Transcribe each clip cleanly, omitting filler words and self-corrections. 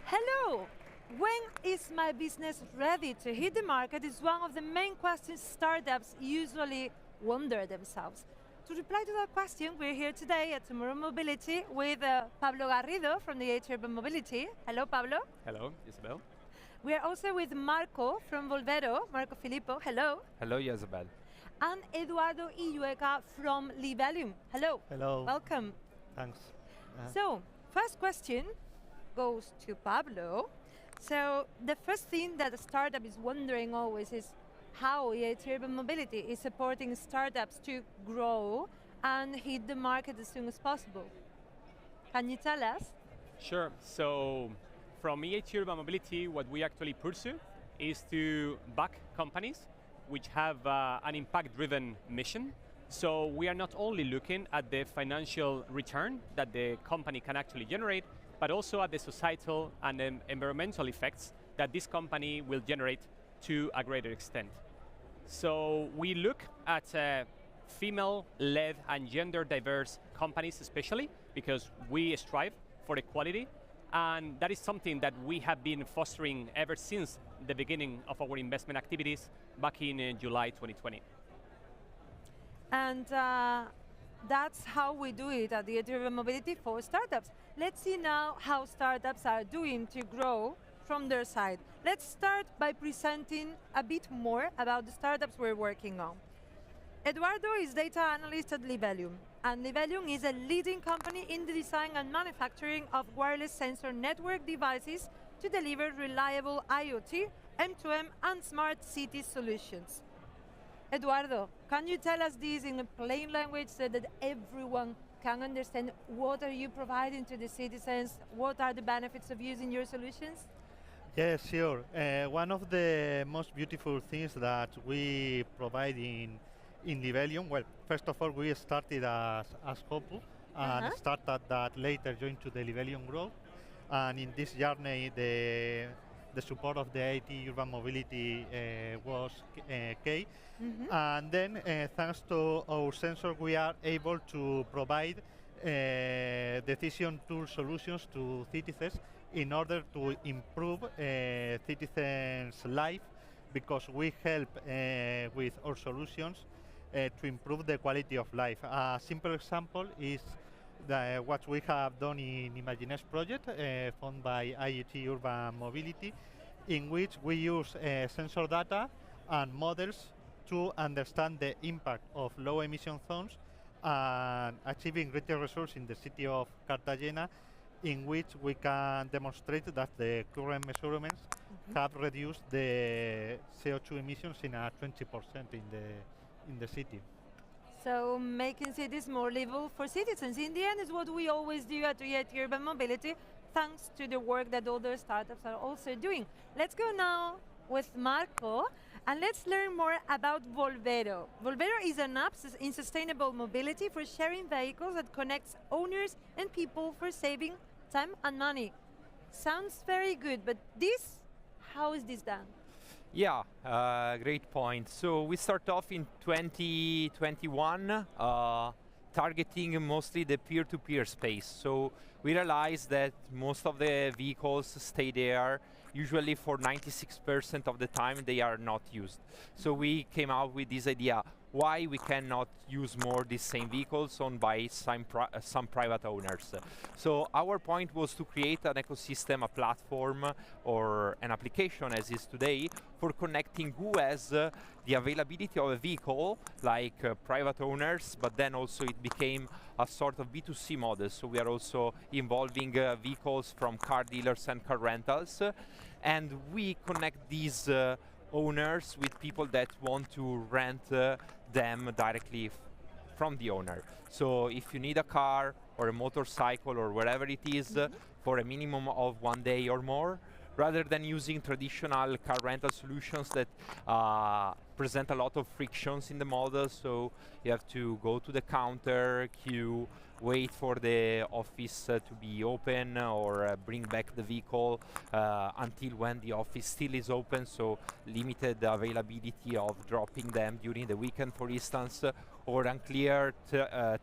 Hello! When is my business ready to hit the market is one of the main questions startups usually wonder themselves. To reply to that question, we're here today at Urban Mobility with Pablo Garrido from the EIT Urban Mobility. Hello, Pablo. Hello, Isabel. We are also with Marco from Volvero, Marco Filippo. Hello. Hello, Isabel. And Eduardo Illueca from Libelium. Hello. Hello. Welcome. Thanks. So, first question goes to Pablo. So, the first thing that a startup is wondering always is how EIT Urban Mobility is supporting startups to grow and hit the market as soon as possible. Can you tell us? Sure. So, from EIT Urban Mobility, what we actually pursue is to back companies which have an impact-driven mission. So we are not only looking at the financial return that the company can actually generate, but also at the societal and environmental effects that this company will generate to a greater extent. So we look at female-led and gender-diverse companies especially, because we strive for equality, and that is something that we have been fostering ever since the beginning of our investment activities back in July 2020. And that's how we do it at the EIT Urban Mobility for startups. Let's see now how startups are doing to grow from their side. Let's start by presenting a bit more about the startups we're working on. Eduardo is data analyst at Libelium, and Libelium is a leading company in the design and manufacturing of wireless sensor network devices to deliver reliable IoT, M2M, and smart city solutions. Eduardo, can you tell us this in a plain language so that everyone can understand what are you providing to the citizens, what are the benefits of using your solutions? Yes, sure. One of the most beautiful things that we provide in Libelium, well, first of all, we started as Hopu and started that later joined to the Libelium growth. And in this journey, the support of the EIT Urban Mobility was key. And then, thanks to our sensor, we are able to provide decision tool solutions to citizens in order to improve citizens' life, because we help with our solutions to improve the quality of life. A simple example is what we have done in Imagines project, funded by EIT Urban Mobility, in which we use sensor data and models to understand the impact of low emission zones and achieving greater results in the city of Cartagena, in which we can demonstrate that the current measurements have reduced the CO2 emissions in a 20% in the city. So making cities more livable for citizens. In the end is what we always do at EIT Urban Mobility, thanks to the work that other startups are also doing. Let's go now with Marco, and let's learn more about Volvero. Volvero is an app in sustainable mobility for sharing vehicles that connects owners and people for saving time and money. Sounds very good, but how is this done? Yeah, great point. So we start off in 2021, targeting mostly the peer-to-peer space. So we realized that most of the vehicles stay there, usually for 96% of the time they are not used. So we came out with this idea, why we cannot use more these same vehicles owned by some private owners. So our point was to create an ecosystem, a platform, or an application as is today, for connecting who has the availability of a vehicle, like private owners, but then also it became a sort of B2C model. So we are also involving vehicles from car dealers and car rentals, and we connect these owners with people that want to rent them directly from the owner. So if you need a car or a motorcycle or whatever it is for a minimum of 1 day or more, rather than using traditional car rental solutions that present a lot of frictions in the model, so you have to go to the counter, queue, wait for the office to be open, or bring back the vehicle until when the office still is open, so limited availability of dropping them during the weekend, for instance, or unclear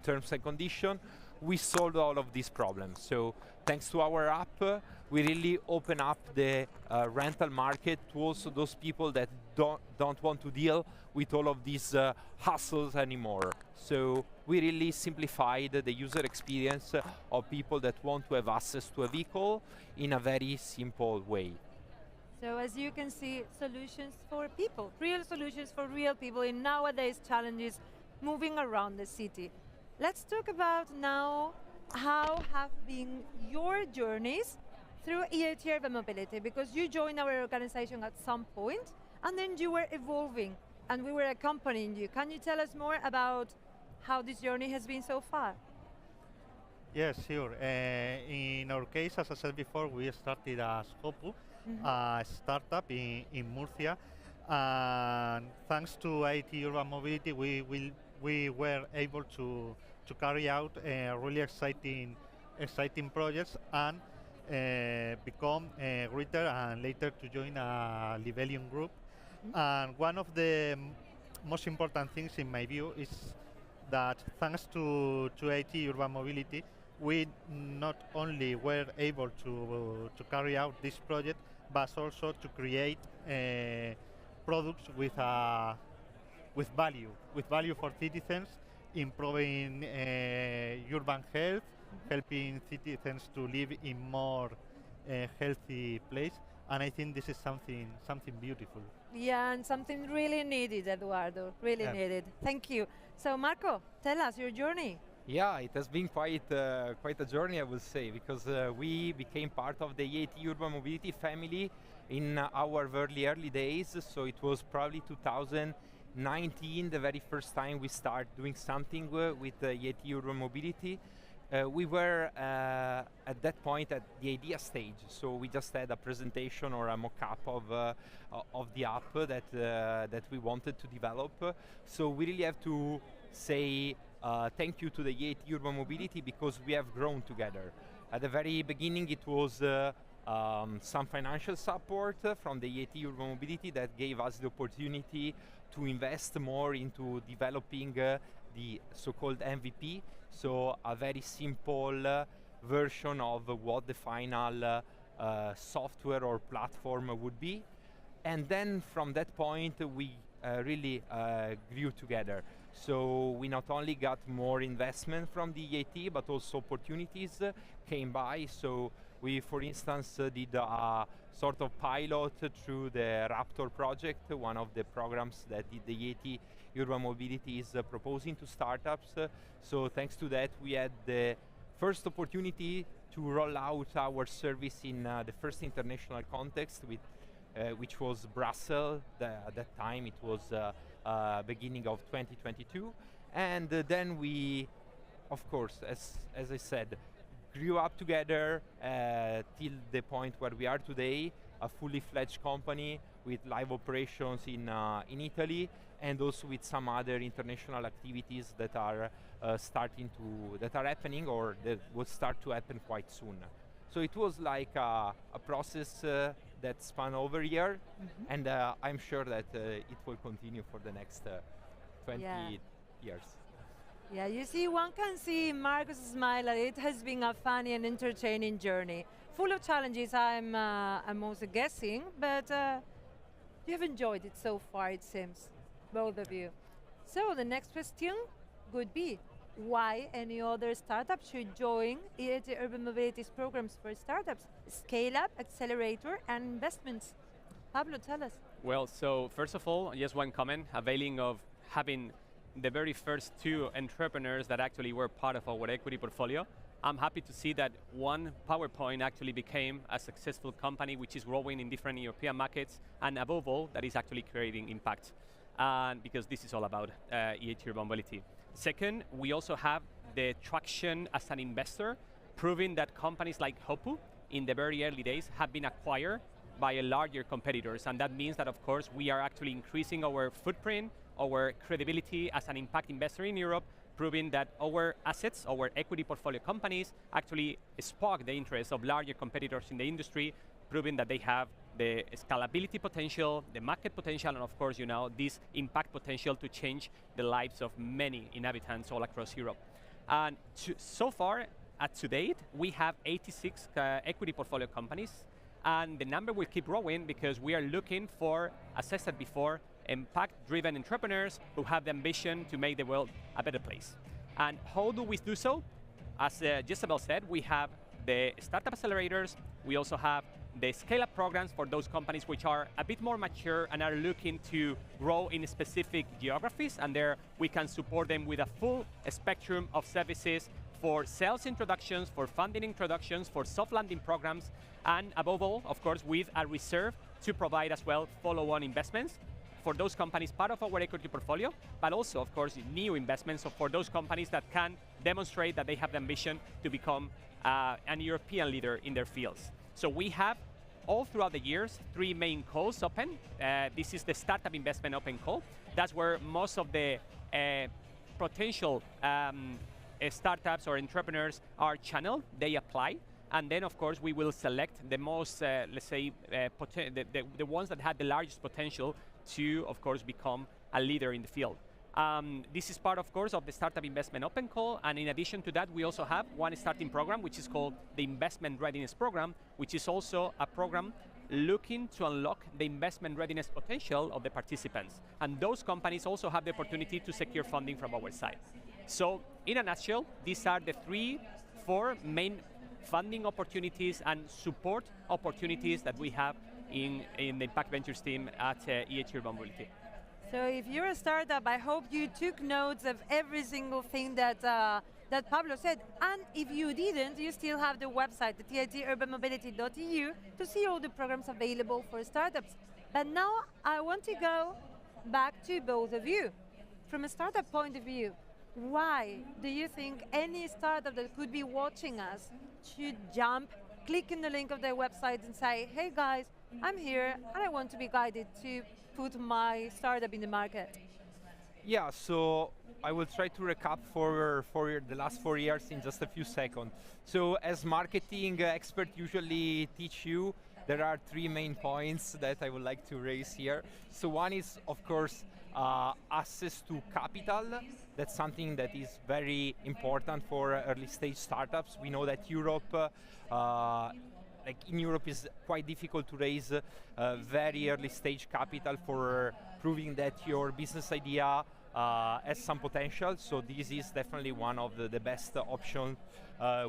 terms and conditions. we solved all of these problems. So thanks to our app, we really open up the rental market to also those people that don't want to deal with all of these hassles anymore. So we really simplified the user experience of people that want to have access to a vehicle in a very simple way. So as you can see, solutions for people, real solutions for real people in nowadays challenges moving around the city. Let's talk about now how have been your journeys through EIT Urban Mobility, because you joined our organization at some point and then you were evolving and we were accompanying you. Can you tell us more about how this journey has been so far? Yes, sure. In our case, as I said before, we started as Hopu, a startup in Murcia, and thanks to EIT Urban Mobility, we were able to carry out really exciting projects and become greater and later to join a Libelium group. And one of the most important things in my view is that thanks to EIT Urban Mobility, we not only were able to carry out this project, but also to create products with value for citizens, improving urban health, helping citizens to live in more healthy place, and I think this is something beautiful. Yeah, and something really needed, Eduardo, really needed. Thank you. So Marco, tell us your journey. Yeah, it has been quite a journey, I would say, because we became part of the EIT Urban Mobility family in our very early days. So it was probably 2019, the very first time we started doing something with EIT Urban Mobility. We were at that point at the idea stage, so we just had a presentation or a mock-up of the app that we wanted to develop. So we really have to say thank you to the EIT Urban Mobility, because we have grown together. At the very beginning it was some financial support from the EIT Urban Mobility that gave us the opportunity to invest more into developing the so-called MVP, so a very simple version of what the final software or platform would be. And then from that point we really grew together. So we not only got more investment from the EIT, but also opportunities came by. So we, for instance, did a sort of pilot through the Raptor project, one of the programs that the EIT Urban Mobility is proposing to startups. So thanks to that, we had the first opportunity to roll out our service in the first international context, with, which was Brussels. At that time, it was beginning of 2022. And then we, of course, as I said, grew up together till the point where we are today, a fully fledged company with live operations in Italy, and also with some other international activities that are happening, or that will start to happen quite soon. So it was like a process that spanned over a year, and I'm sure that it will continue for the next 20 years. Yeah, you see, one can see Marco's smile, and it has been a funny and entertaining journey. Full of challenges, I'm also guessing, but you have enjoyed it so far, it seems, both of you. So the next question would be, why any other startup should join EIT Urban Mobility's programs for startups, Scale Up, Accelerator, and Investments? Pablo, tell us. Well, so first of all, just one comment, availing of having the very first two entrepreneurs that actually were part of our equity portfolio. I'm happy to see that one PowerPoint actually became a successful company which is growing in different European markets, and above all, that is actually creating impact. Because this is all about EIT Urban Mobility. Second, we also have the traction as an investor, proving that companies like Hopu, in the very early days, have been acquired by larger competitors, and that means that, of course, we are actually increasing our footprint, our credibility as an impact investor in Europe, proving that our assets, our equity portfolio companies, actually spark the interest of larger competitors in the industry, proving that they have the scalability potential, the market potential, and of course, this impact potential to change the lives of many inhabitants all across Europe. And so far, to date, we have 86 equity portfolio companies, and the number will keep growing because we are looking for, as I said before, impact-driven entrepreneurs who have the ambition to make the world a better place. And how do we do so? As Jezebel said, we have the startup accelerators, we also have the scale-up programs for those companies which are a bit more mature and are looking to grow in specific geographies, and there we can support them with a full spectrum of services for sales introductions, for funding introductions, for soft landing programs, and above all, of course, with a reserve to provide as well follow-on investments for those companies part of our equity portfolio, but also, of course, new investments for those companies that can demonstrate that they have the ambition to become an European leader in their fields. So we have, all throughout the years, 3 main calls open. This is the Startup Investment Open Call. That's where most of the potential startups or entrepreneurs are channeled, they apply, and then of course we will select the most, let's say, the ones that had the largest potential to, of course, become a leader in the field. This is part, of course, of the Startup Investment Open Call, and in addition to that, we also have one starting program, which is called the Investment Readiness Program, which is also a program looking to unlock the investment readiness potential of the participants. And those companies also have the opportunity to secure funding from our side. So, in a nutshell, these are the 4 main funding opportunities and support opportunities that we have in the Impact Ventures team at EIT Urban Mobility. So if you're a startup, I hope you took notes of every single thing that that Pablo said. And if you didn't, you still have the website, the eiturbanmobility.eu, to see all the programs available for startups. But now I want to go back to both of you. From a startup point of view, why do you think any startup that could be watching us should jump, click in the link of their website and say, hey guys, I'm here and I want to be guided to put my startup in the market? Yeah, so I will try to recap for the last 4 years in just a few seconds. So as marketing experts usually teach you, there are 3 main points that I would like to raise here. So one is, of course, access to capital. That's something that is very important for early stage startups. We know that Europe, in Europe, is quite difficult to raise very early stage capital for proving that your business idea has some potential. So this is definitely one of the best options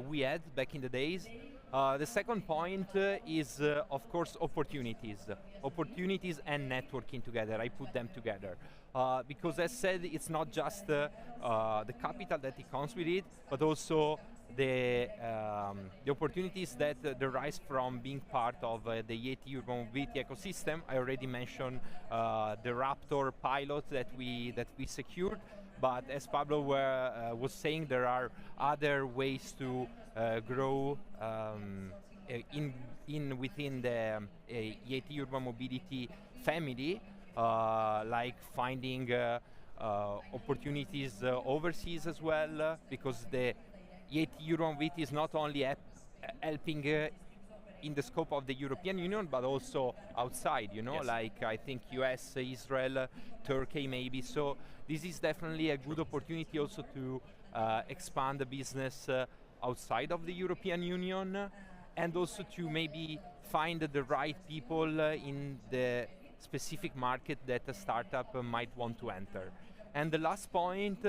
we had back in the days. The second point is, of course, opportunities. Opportunities and networking together. I put them together. Because as said, it's not just the capital that it comes with it, but also the opportunities that arise from being part of the EIT Urban Mobility ecosystem. I already mentioned the Raptor pilot that we secured, but as Pablo was saying, there are other ways to grow within the EIT Urban Mobility family, like finding opportunities overseas as well, because the EIT Urban Mobility is not only helping in the scope of the European Union, but also outside, Yes. like I think US, Israel, Turkey maybe. So this is definitely a good opportunity also to expand the business outside of the European Union, and also to maybe find the right people in the specific market that a startup might want to enter. And the last point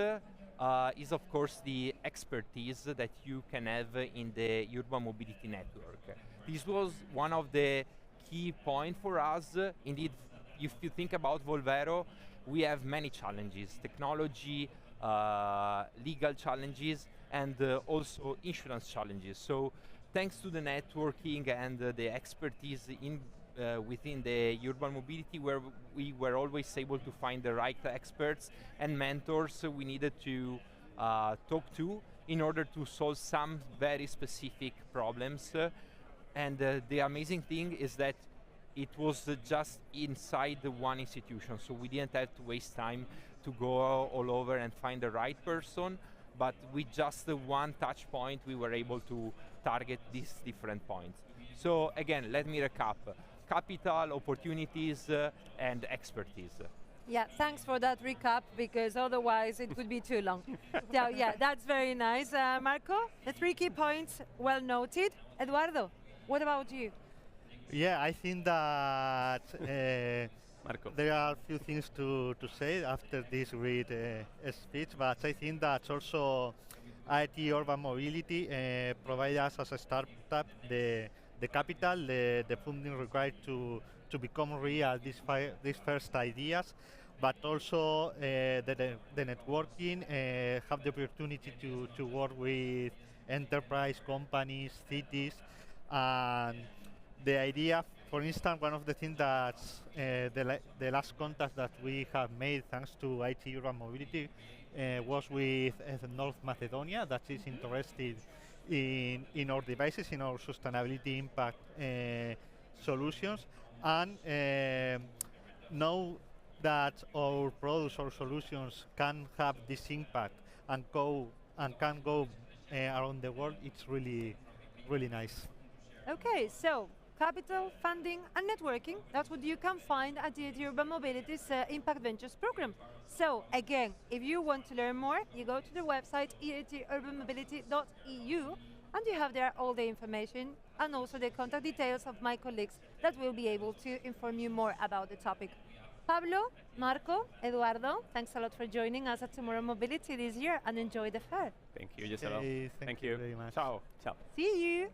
is, of course, the expertise that you can have in the urban mobility network. This was one of the key points for us. Indeed, if you think about Volvero, we have many challenges: technology, legal challenges, and also insurance challenges. So thanks to the networking and the expertise within the urban mobility, where we were always able to find the right experts and mentors we needed to talk to in order to solve some very specific problems. And the amazing thing is that it was just inside the one institution, so we didn't have to waste time to go all over and find the right person, but with just the one touch point we were able to target these different points. So again, let me recap: capital, opportunities, and expertise. Yeah, thanks for that recap because otherwise it would be too long. So yeah, that's very nice. Marco, the 3 key points well noted. Eduardo, what about you? Yeah, I think that Marco. there are a few things to say after this great speech, but I think that also EIT Urban Mobility provide us as a startup the capital, the funding required to become real these first ideas, but also the networking, have the opportunity to work with enterprise companies, cities, and the idea, for instance, one of the things that the last contact that we have made thanks to EIT Urban Mobility was with North Macedonia that is interested in our devices, in our sustainability impact solutions, and know that our products or solutions can have this impact and can go around the world. It's really nice. Okay, so capital, funding, and networking, that's what you can find at the EIT Urban Mobility's Impact Ventures program. So again, if you want to learn more, you go to the website eiturbanmobility.eu and you have there all the information and also the contact details of my colleagues that will be able to inform you more about the topic. Pablo, Marco, Eduardo, thanks a lot for joining us at Tomorrow Mobility this year and enjoy the fair. Thank you, Gisela. Okay, thank you very much. Ciao. Ciao. See you!